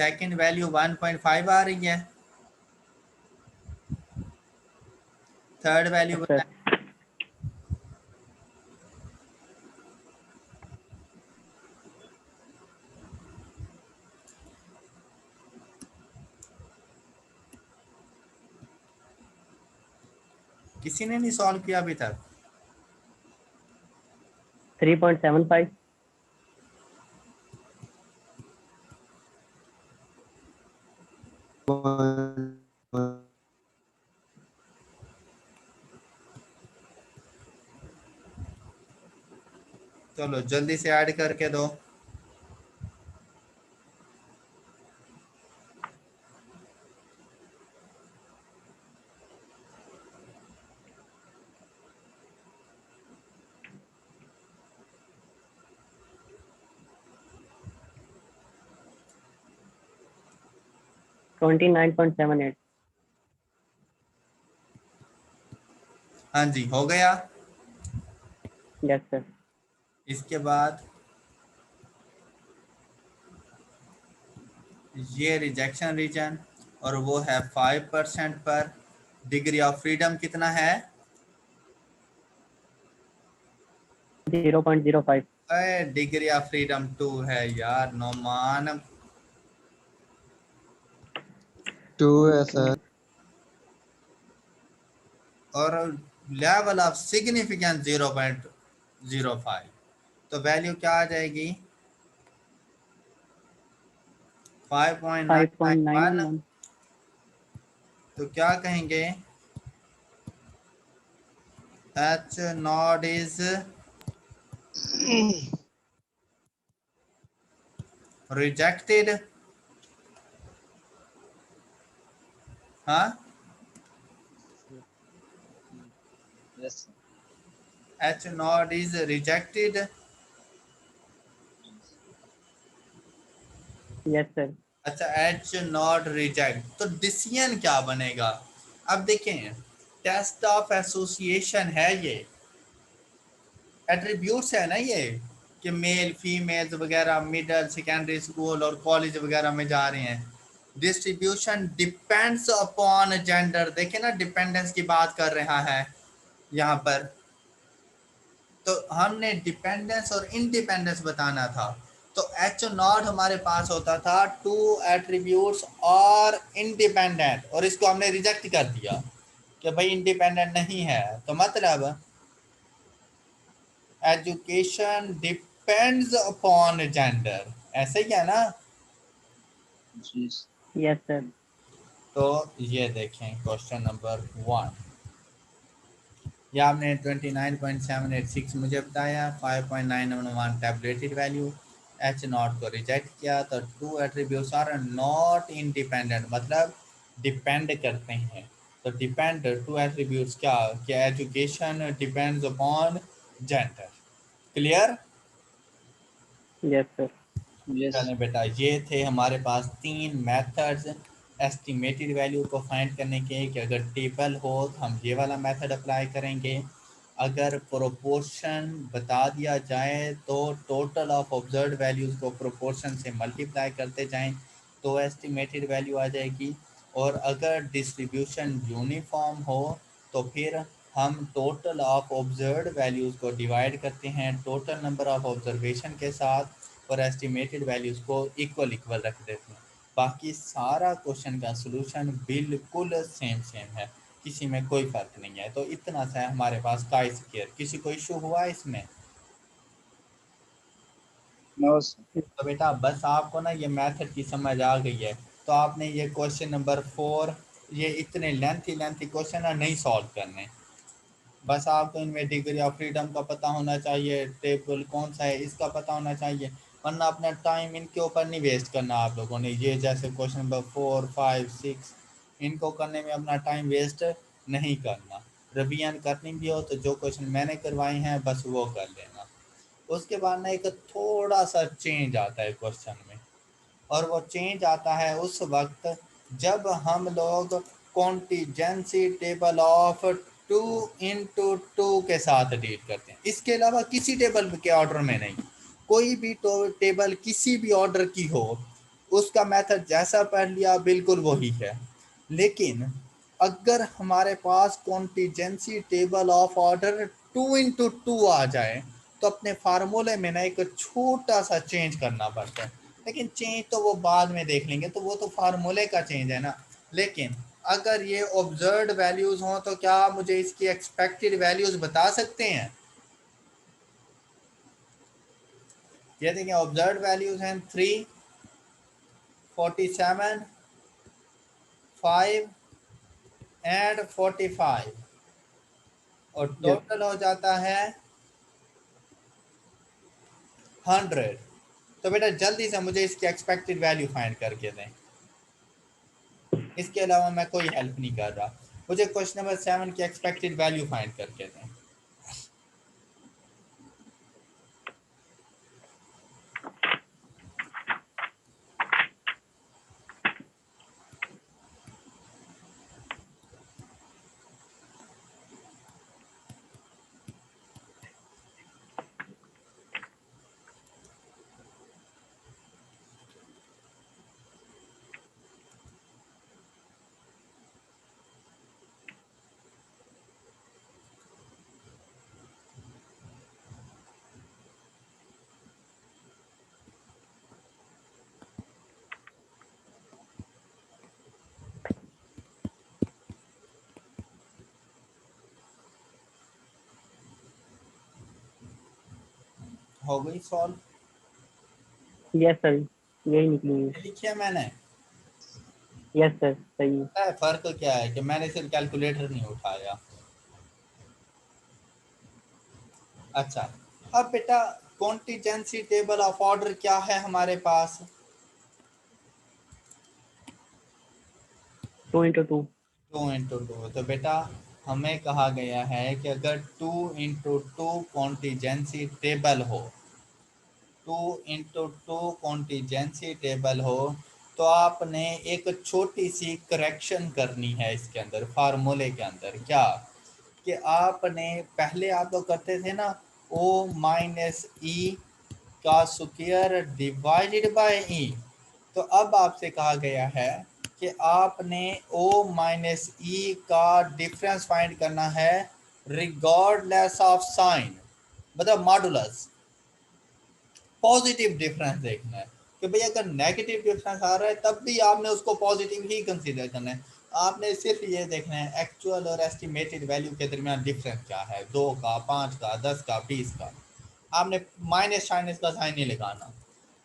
Second value 1.5 आ रही है, third value अच्छा बताएं। किसी ने नहीं सॉल्व किया अभी तक? 3.75। चलो जल्दी से ऐड करके दो। ट्वेंटी 9.78। हाँ जी, हो गया। Yes sir. इसके बाद ये रिजेक्शन रीजन, और वो है 5% पर। डिग्री ऑफ फ्रीडम कितना है? 0.05। डिग्री ऑफ फ्रीडम 2 है यार नोमान। 2 है सर। और लेवल ऑफ सिग्निफिकेंस 0.05, तो वैल्यू क्या आ जाएगी? 5.991। 5.991। तो क्या कहेंगे? H not is rejected. हाँ, yes sir. H not is rejected. Yes sir. अच्छा, एच नॉट रिजेक्ट, तो डिसीजन क्या बनेगा? अब देखें, टेस्ट ऑफ एसोसिएशन है ये, एट्रीब्यूट्स है ना ये, कि मेल फीमेल्स वगैरह मिडिल सेकेंडरी स्कूल और कॉलेज वगैरह में जा रहे हैं। डिस्ट्रीब्यूशन डिपेंड्स अपॉन जेंडर, देखे ना, डिपेंडेंस की बात कर रहा है यहाँ पर। तो हमने डिपेंडेंस और इंडिपेंडेंस बताना था। तो एच नॉट हमारे पास होता था टू एट्रीब्यूट्स और इंडिपेंडेंट, और इसको हमने रिजेक्ट कर दिया कि भाई इंडिपेंडेंट नहीं है। तो मतलब एजुकेशन डिपेंड्स अपॉन जेंडर, ऐसे ही है ना? जी यस सर। तो ये देखें क्वेश्चन नंबर 1, या आपने 29.786 मुझे बताया, 5.991 टैबलेटेड वैल्यू, एच नॉट को रिजेक्ट किया। तो two attributes are not independent, मतलब डिपेंड करते हैं। तो डिपेंड टू एट्रीब्यूट्स क्या education depends upon gender. Clear? Yes sir. Yes. चलें बेटा, ये थे हमारे पास 3 मेथड्स एस्टिमेटेड वैल्यू को फाइंड करने के, कि अगर टेबल हो तो हम ये वाला मेथड अप्लाई करेंगे, अगर प्रोपोर्शन बता दिया जाए तो टोटल ऑफ ऑब्जर्व्ड वैल्यूज़ को प्रोपोर्शन से मल्टीप्लाई करते जाएं तो एस्टिमेटेड वैल्यू आ जाएगी। और अगर डिस्ट्रीब्यूशन यूनिफॉर्म हो तो फिर हम टोटल ऑफ ऑब्जर्व्ड वैल्यूज़ को डिवाइड करते हैं टोटल नंबर ऑफ ऑब्जर्वेशन के साथ, और एस्टिमेटेड वैल्यूज़ को इक्वल रख देते हैं। बाकी सारा क्वेश्चन का सलूशन बिल्कुल सेम है, किसी में कोई फ़र्क नहीं है। तो इतना सा है हमारे पास काई स्क्वायर। किसी को इशू हुआ इसमें? No sir. तो बेटा बस आपको ना ये मेथड की समझ आ गई है, तो आपने ये क्वेश्चन नंबर 4, ये इतने लेंथी क्वेश्चन नहीं सॉल्व करने। बस आपको इनमें डिग्री ऑफ फ्रीडम का पता होना चाहिए, टेबल कौन सा है इसका पता होना चाहिए, वरना अपना टाइम इनके ऊपर नहीं वेस्ट करना आप लोगों ने। ये जैसे क्वेश्चन नंबर 4, 5, 6, इनको करने में अपना टाइम वेस्ट नहीं करना। रिवीजन करनी भी हो तो जो क्वेश्चन मैंने करवाए हैं बस वो कर लेना। उसके बाद ना एक थोड़ा सा चेंज आता है क्वेश्चन में, और वो चेंज आता है उस वक्त जब हम लोग कॉन्टीजेंसी टेबल ऑफ 2 × 2 के साथ डील करते हैं। इसके अलावा किसी टेबल के ऑर्डर में नहीं, कोई भी टेबल किसी भी ऑर्डर की हो, उसका मेथड जैसा पढ़ लिया बिल्कुल वही है। लेकिन अगर हमारे पास contingency table of order 2 into 2 आ जाए तो अपने फार्मूले में ना एक छोटा सा चेंज करना पड़ता है, लेकिन चेंज तो वो बाद में देख लेंगे, तो वो तो फार्मूले का चेंज है ना। लेकिन अगर ये ऑब्जर्व्ड वैल्यूज हों तो क्या आप मुझे इसकी एक्सपेक्टेड वैल्यूज बता सकते हैं? ये देखिए ऑब्जर्व्ड वैल्यूज हैं 3, 47, 5 एंड 45 और टोटल हो जाता है 100। तो बेटा जल्दी से मुझे इसकी एक्सपेक्टेड वैल्यू फाइंड करके दें, इसके अलावा मैं कोई हेल्प नहीं कर रहा। मुझे क्वेश्चन नंबर 7 की एक्सपेक्टेड वैल्यू फाइंड करके दें। हो गई सॉल्व? यस सर, यही निकलेंगे। लिखिए मैंने। यस सर, सही है। पता है फर्क क्या है कि मैंने सिर्फ कैलकुलेटर नहीं उठाया। अच्छा, अब बेटा कॉन्टिजेंसी टेबल ऑफ ऑर्डर क्या है हमारे पास? 2 into 2। 2 into 2। तो बेटा हमें कहा गया है कि अगर 2 into 2 कॉन्टिजेंसी टेबल हो, 2 into 2 कॉन्टिजेंसी टेबल हो, तो आपने एक छोटी सी करेक्शन करनी है इसके अंदर, फार्मूले के अंदर। क्या कि आपने पहले आप लोग करते थे ना O माइनस ई का स्क्वायर डिवाइडेड बाय ई, तो अब आपसे कहा गया है कि आपने O माइनस ई का डिफरेंस फाइंड करना है रिगार्डलेस ऑफ साइन, मतलब मॉडुलस। पॉजिटिव डिफरेंस देखना है कि भाई अगर नेगेटिव डिफरेंस आ रहा है तब भी आपने उसको पॉजिटिव ही कंसीडर करना है। आपने सिर्फ ये देखना है एक्चुअल और एस्टिमेटेड वैल्यू के दरमियान डिफरेंस क्या है, 2 का, 5 का, 10 का, 20 का। आपने माइनस साइनस का साइन नहीं लगाना,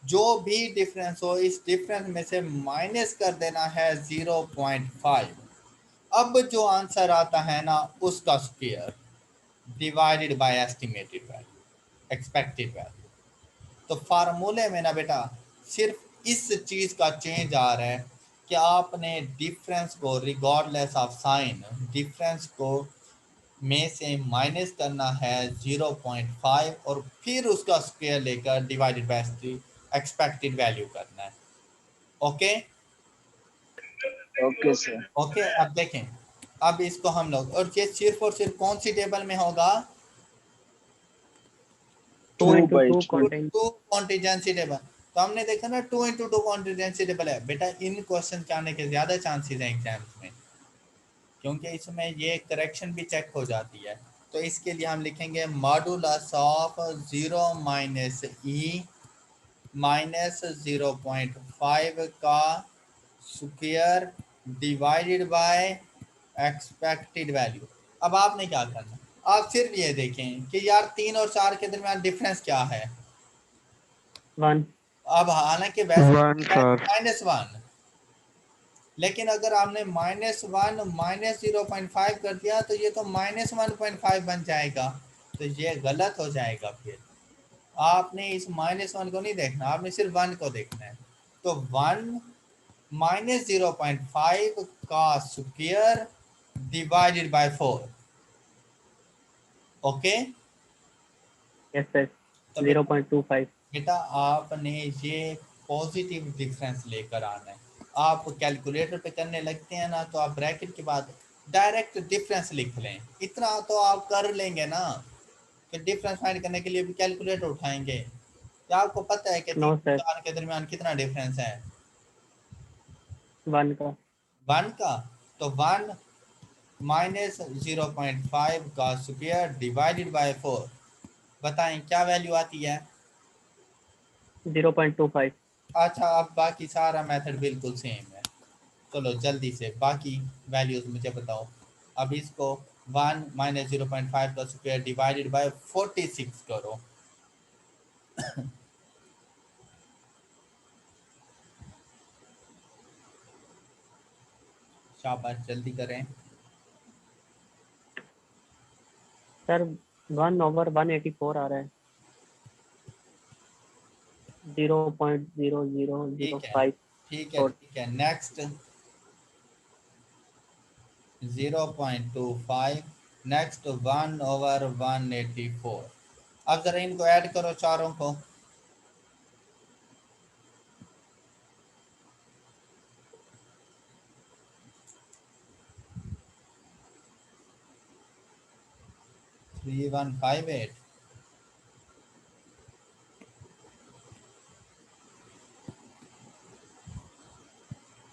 जो भी डिफरेंस हो इस डिफरेंस में से माइनस कर देना है 0.5। अब जो आंसर आता है ना उसका square divided by estimated value, expected value. तो फार्मूले में ना बेटा सिर्फ इस चीज का चेंज आ रहा है कि आपने डिफरेंस को रिगार्डलेस ऑफ साइन, डिफरेंस को में से माइनस करना है 0.5 और फिर उसका स्क्वायर लेकर डिवाइडेड बाय एक्सपेक्टेड वैल्यू करना है। Okay okay sir. ओके, अब देखें, अब इसको हम लोग, और ये सिर्फ और सिर्फ कौन सी टेबल में होगा? 2 into 2 2/2। contain। Two contingency table. तो हमने देखा ना 2 into 2 कॉन्टिजेंसी टेबल है बेटा, इन क्वेश्चन के आने के ज्यादा चांसेस हैं एग्जाम्स में, क्योंकि इसमें ये करेक्शन भी चेक हो जाती है। तो इसके लिए हम लिखेंगे modulus of 0 minus E minus 0.5 का square divided by expected value. अब आपने क्या करना, आप सिर्फ ये देखें कि यार 3 और 4 के दरमियान डिफरेंस क्या है। 1। अब हालांकि वैसे वन सर। -1, लेकिन अगर आपने -1 -0.5 कर दिया तो ये तो -1.5 बन जाएगा, तो ये गलत हो जाएगा। फिर आपने इस -1 को नहीं देखना, आपने सिर्फ 1 को देखना है। तो 1 -0.5 का square divided by 4। Okay, yes sir, तो 0.25। बेटा आपने ये पॉजिटिव डिफरेंस लेकर आना है। आप कैलकुलेटर पे करने लगते हैं ना तो आप ब्रैकेट के बाद डायरेक्ट डिफरेंस लिख लें, इतना तो आप कर लेंगे ना कि डिफरेंस फाइंड करने के लिए भी कैलकुलेटर उठाएंगे। क्या आपको पता है कि 3 नो और सर। 4 के दरमियान कितना डिफरेंस है? वन का। 1 का, तो 1 माइनस 0.5 का स्क्वायर डिवाइडेड बाय 4, बताएं क्या वैल्यू आती है। 0.25। अच्छा, अब बाकी सारा मेथड बिल्कुल सेम है। चलो जल्दी से बाकी वैल्यूज मुझे बताओ। अब इसको 1 माइनस 0.5 का स्क्वायर डिवाइडेड बाय 46 करो। शाबाश, जल्दी करें। सर 1/184 आ रहा है। ठीक है 0.0005। ठीक है ठीक है, नेक्स्ट 0.25, नेक्स्ट 1/184। अब जरा इनको ऐड करो चारों को। 3158।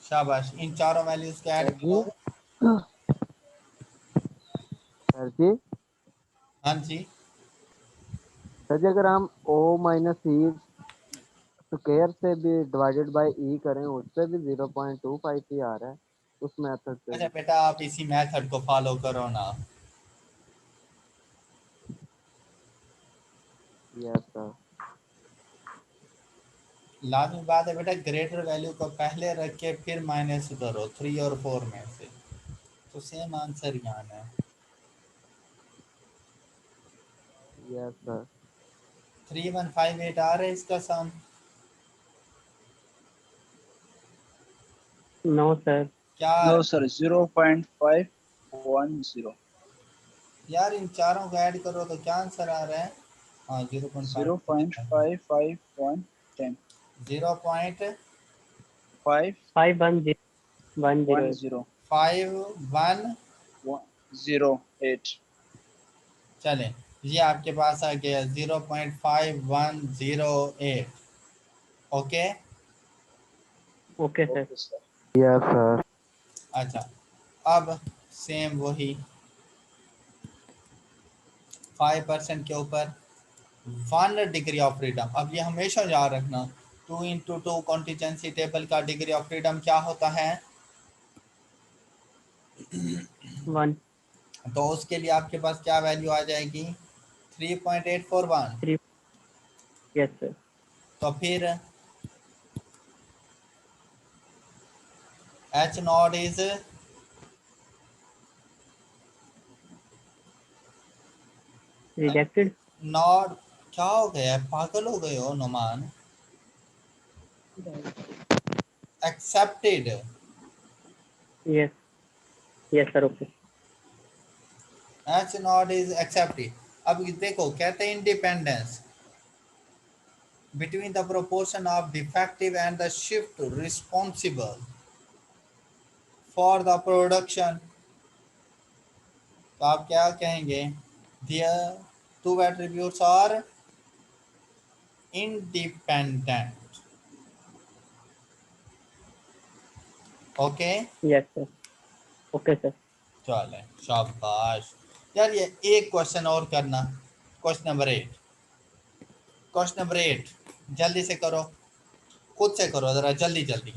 शाबाश, इन चारों वैल्यूज को ऐड सर जी, करो। सर जी, हाँ जी, सर जी, अगर हम ओ माइनस ई स्क्वायर से भी डिवाइडेड बाय ई करें उससे भी 0.25 ही आ रहा है उस मेथड से अच्छा भी। बेटा, आप इसी मेथड को फॉलो करो ना। Yes sir. लाजमी बात है बेटा, ग्रेटर वैल्यू को पहले रख के फिर माइनस करो 3 और 4 में से, तो सेम आंसर ही आना है। Yes sir. 3158 आ रहा है इसका सम। No sir. क्या No, sir. 0.510. यार, इन चारों को ऐड करो तो क्या आंसर आ रहा है। हाँ, 0.5, 0.5510. 0.510। 510 510.108. चलें, ये आपके पास आ गया 0.5108। Okay. Okay sir. Okay, sir. Yes sir. अच्छा, अब सेम वही 5% के ऊपर 1 डिग्री ऑफ फ्रीडम। अब ये हमेशा याद रखना, 2 × 2 कॉन्टीजेंसी टेबल का डिग्री ऑफ फ्रीडम क्या होता है। 1 तो उसके लिए आपके पास क्या वैल्यू आ जाएगी, 3.841। 3। Yes sir. तो फिर H not is rejected. Not. क्या हो गया, पागल हो गए हो नुमान। Accepted. Yes. Yes sir. Okay. H not is accepted. अब ये देखो, कहते हैं independence between the proportion of defective and the shift responsible for the production। तो आप क्या कहेंगे, their two attributes are independent। Okay. Yes sir. Okay sir. चले, शाबाश। यार ये एक क्वेश्चन और करना, क्वेश्चन नंबर 8, जल्दी से करो, खुद से करो जरा, जल्दी जल्दी।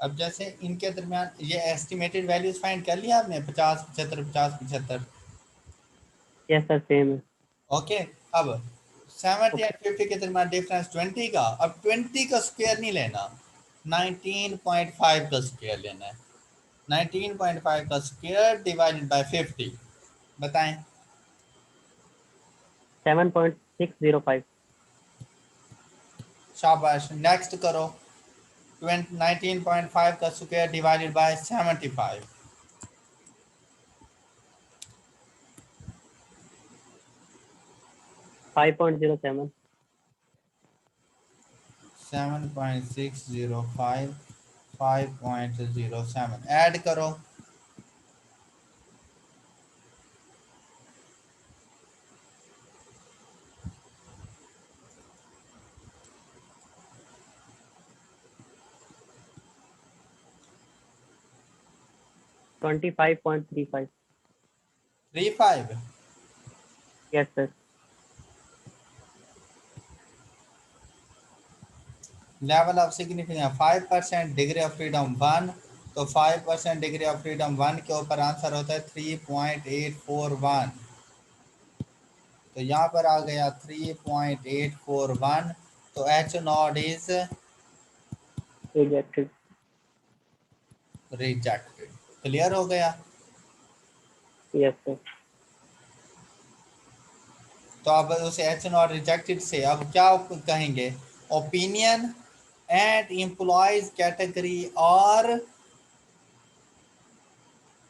अब जैसे इनके दरमियान ये एस्टिमेटेड वैल्यूज फाइंड कर लिया आपने, 50 75 50 75। यस सर सेम है। ओके, अब 70 ओके एंड 50 के दरमियान डिफरेंस 20 का। अब 20 का स्क्वायर नहीं लेना, 19.5 का स्क्वायर लेना है। 19.5 का स्क्वायर डिवाइडेड बाय 50, बताएं। 7.605। शाबाश, नेक्स्ट करो। 19.5 का स्क्वायर डिवाइडेड बाय 75। 5.07। 7.605, 5.07 ऐड करो। 25.35। 35। Yes sir. Level of significance 5%, degree of freedom 1। तो 5% डिग्री ऑफ फ्रीडम 1 के ऊपर आंसर होता है 3.841। तो यहाँ पर आ गया 3.841। तो H not is rejected. Rejected. Clear हो गया। Yes sir. तो अब उस एच नॉट रिजेक्टेड से अब क्या कहेंगे, ओपिनियन एंड एम्प्लॉयज कैटेगरी और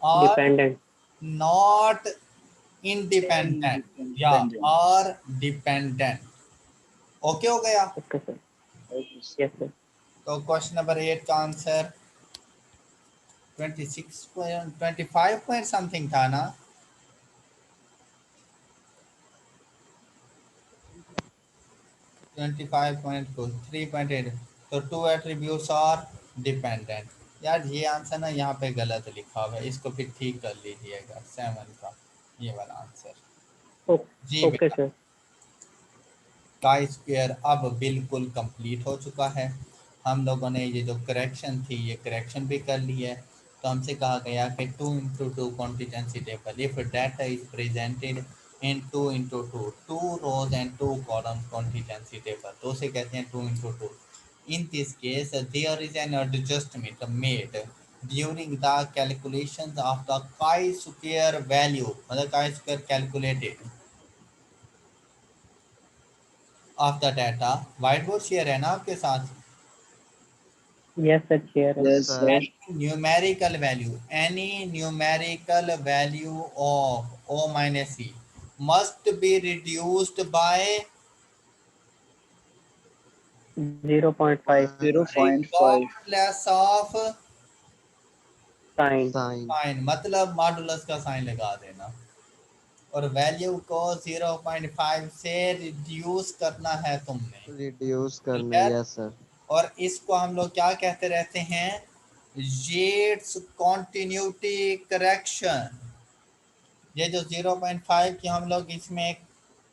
डिपेंडेंट। नॉट इंडिपेंडेंट या Independent. और डिपेंडेंट। ओके हो गया। Okay sir. Okay. Yes sir. तो क्वेश्चन नंबर 8 का आंसर 25 पॉइंट समथिंग था ना। 3.8। तो टू एट्रीब्यूट्स और डिपेंडेंट। यार ये आंसर ना यहाँ पे गलत लिखा हुआ है, इसको फिर ठीक कर लीजिएगा 7 का ये वाला आंसर। जी ओके बेटा, सर। का स्क्वायर अब बिल्कुल कंप्लीट हो चुका है। हम लोगों ने ये जो करेक्शन थी ये करेक्शन भी कर ली है। तो हमसे कहा गया कि 2 into 2 contingency table if data is presented in 2 into 2 2 rows and 2 columns contingency table, तो उसे कहते हैं 2 into 2। In this case there is an adjustment made during the calculation of the chi square value, मतलब chi square calculated of the data. Whiteboard share है ना आपके साथ। Yes sir share है। Yes, sir sir. Any numerical value of O minus C must be reduced by 0.5 0.5. regardless of sign. Sign sign, मतलब modulus का sign लगा देना। और वैल्यू को 0.5 से रिड्यूस करना है तुमने। रिड्यूस करना, क्लियर। Yes sir. और इसको हम लोग क्या कहते रहते हैं, येट्स कॉन्टिन्यूटी करेक्शन। ये जो 0.5 की हम लोग इसमें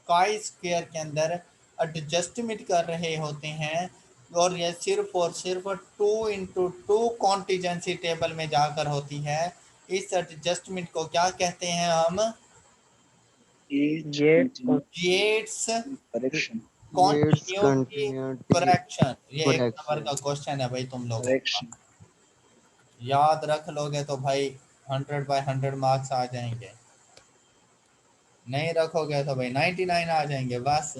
काई स्क्वायर के अंदर एडजस्टमेंट कर रहे होते हैं, और ये सिर्फ और सिर्फ 2 into 2 कॉन्टिजेंसी टेबल में जाकर होती है। इस एडजस्टमेंट को क्या कहते हैं हम, Each ये Yates correction. Yates continuity continuity correction. ये 1 नंबर करेक्शन। का क्वेश्चन है भाई तुम लोगों का, Correction. याद रख लोगे तो भाई 100/100 मार्क्स आ जाएंगे, नहीं रखोगे तो भाई 99 आ जाएंगे बस।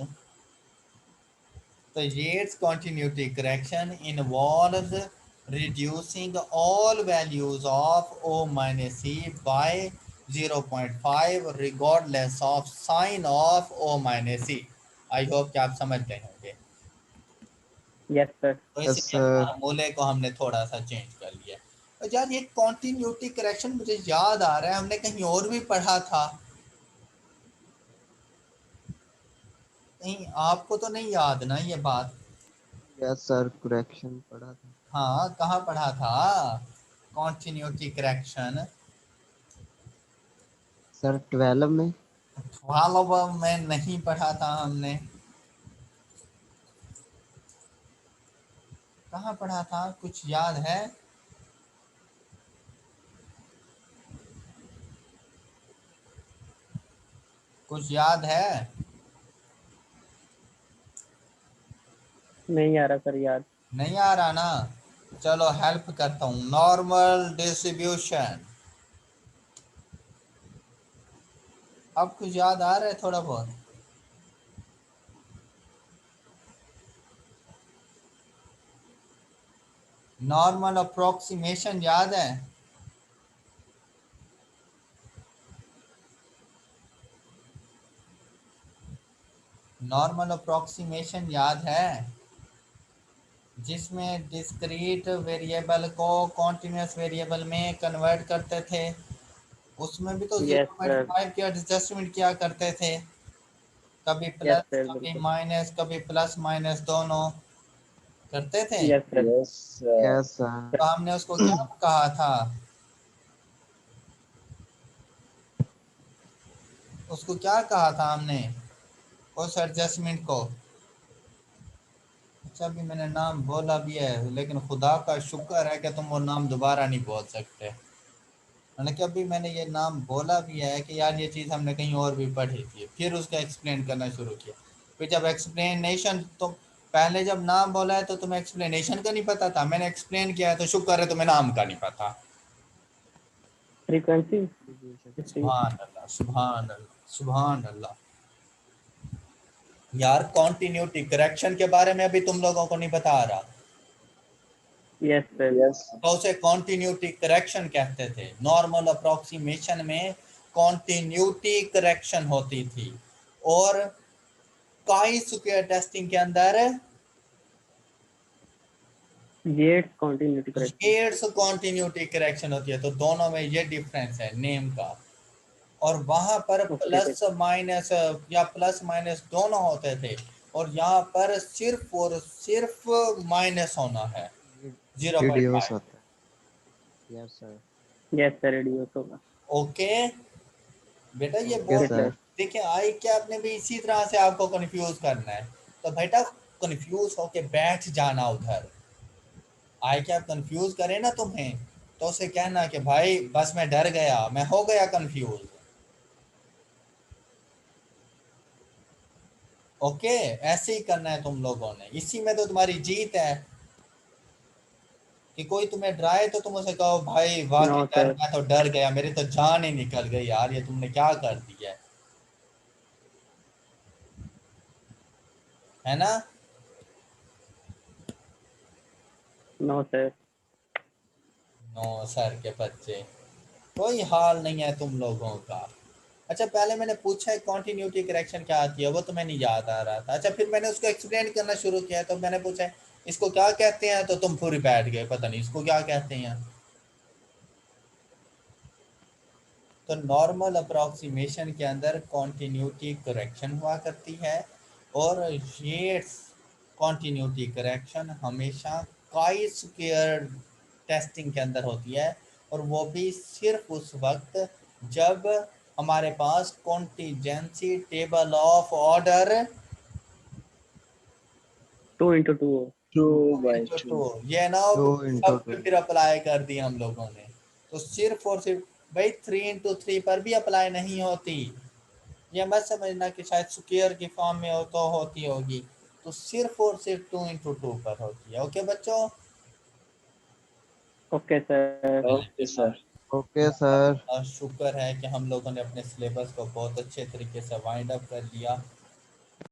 तो Yates continuity correction involves reducing all values of O minus C by 0.5 regardless of sign of O minus C। I hope कि आप समझ गए होंगे। Yes sir. तो यस इसलिए सर। फार्मूले को हमने थोड़ा सा चेंज कर लिया। और यार ये कॉन्टिन्यूटी करेक्शन मुझे याद आ रहा है, हमने कहीं और भी पढ़ा था। नहीं, आपको तो नहीं याद ना ये बात। यस सर, करेक्शन पढ़ा था। हाँ, कहाँ पढ़ा था कॉन्टिन्यूटी करेक्शन। सर 12 में। 12 में नहीं पढ़ा था हमने, कहाँ पढ़ा था, कुछ याद है। कुछ याद है? नहीं आ रहा सर याद। नहीं आ रहा ना, चलो हेल्प करता हूँ। नॉर्मल डिस्ट्रीब्यूशन, अब कुछ याद आ रहा है थोड़ा बहुत? नॉर्मल अप्रोक्सीमेशन याद है? नॉर्मल अप्रोक्सीमेशन याद है, जिसमें डिस्क्रीट वेरिएबल को कॉन्टिन्यूस वेरिएबल में कन्वर्ट करते थे। उसमें भी तो यस सर। 0.5 की एडजस्टमेंट किया करते थे, कभी यस प्लस सर कभी बिल्कुल। माइनस, कभी प्लस माइनस दोनों करते थे। Yes sir. Yes, yes sir. तो हमने उसको क्या कहा था? उसको क्या कहा था हमने उस एडजस्टमेंट को? अच्छा, अभी मैंने नाम बोला भी है, लेकिन खुदा का शुक्र है कि तुम वो नाम दोबारा नहीं बोल सकते। हालांकि अभी मैंने ये नाम बोला भी है कि यार ये चीज़ हमने कहीं और भी पढ़ी थी, फिर उसका एक्सप्लेन करना शुरू किया। फिर जब एक्सप्लेनेशन, तो पहले जब नाम बोला है तो तुम्हें एक्सप्लेनेशन का नहीं पता था, मैंने एक्सप्लेन किया है तो शुक्र है तुम्हें नाम का नहीं पता। फ्रीक्वेंसी। सुभान अल्लाह, सुभान अल्लाह, सुभान अल्लाह। यार कॉन्टिन्यूटी करेक्शन के बारे में अभी तुम लोगों को नहीं बता रहा, यस सर। yes, तो उसे कॉन्टिन्यूटी करेक्शन कहते थे। नॉर्मल अप्रोक्सीमेशन में कॉन्टिन्यूटी करेक्शन होती थी, और काई स्क्वायर टेस्टिंग के अंदर Yates continuity correction. Yates continuity correction होती है। तो दोनों में ये डिफरेंस है नेम का। और वहां पर ओके प्लस माइनस या प्लस माइनस दोनों होते थे, और यहाँ पर सिर्फ और सिर्फ माइनस होना है, रिड्यूस 0.5। होता है। Yes sir. Yes sir reduce होगा। ओके बेटा, ये ओके बोल, सर। सर। देखिए आई क्या आपने भी इसी तरह से आपको कंफ्यूज करना है, तो बेटा कंफ्यूज होके बैठ जाना उधर। आई क्या कंफ्यूज करे ना तुम्हें, तो उसे कहना कि भाई बस मैं डर गया, मैं हो गया कंफ्यूज। ओके, ऐसे ही करना है तुम लोगों ने, इसी में तो तुम्हारी जीत है। कि कोई तुम्हें डराए तो तुम उसे कहो भाई वाकई नो डर, सर। मैं तो डर गया, मेरी तो जान ही निकल गई यार, ये तुमने क्या कर दिया है ना? No sir. नो सर के बच्चे, कोई हाल नहीं है तुम लोगों का। अच्छा, पहले मैंने पूछा है कॉन्टिन्यूटी करेक्शन क्या आती है, वो तो मैं नहीं याद आ रहा था। अच्छा, फिर मैंने उसको एक्सप्लेन करना शुरू किया, तो मैंने पूछा है इसको क्या कहते हैं, तो तुम पूरी बैठ गए पता नहीं इसको क्या कहते हैं। तो नॉर्मल अप्रॉक्सीमेशन के अंदर कॉन्टिन्यूटी करेक्शन हुआ करती है, और ये कॉन्टिन्यूटी करेक्शन हमेशा काई स्क्वायर टेस्टिंग के अंदर होती है, और वो भी सिर्फ उस वक्त जब हमारे पास कॉन्टिजेंसी टेबल ऑफ ऑर्डर 2 × 2 हो। 2/2. ये ना हो टू कि इंटू सब टू। पे फिर अप्लाई कर दी हम लोगों ने। तो सिर्फ और सिर्फ भाई 3 × 3 पर भी अप्लाई नहीं होती, ये मत समझना कि शायद स्क्वायर की फॉर्म में हो तो होती होगी। तो सिर्फ और सिर्फ 2 × 2 पर होती है। ओके बच्चों, okay sir. Okay, sir. Okay sir. शुक्र है कि हम लोगों ने अपने सिलेबस को बहुत अच्छे तरीके से वाइंड अप कर लिया।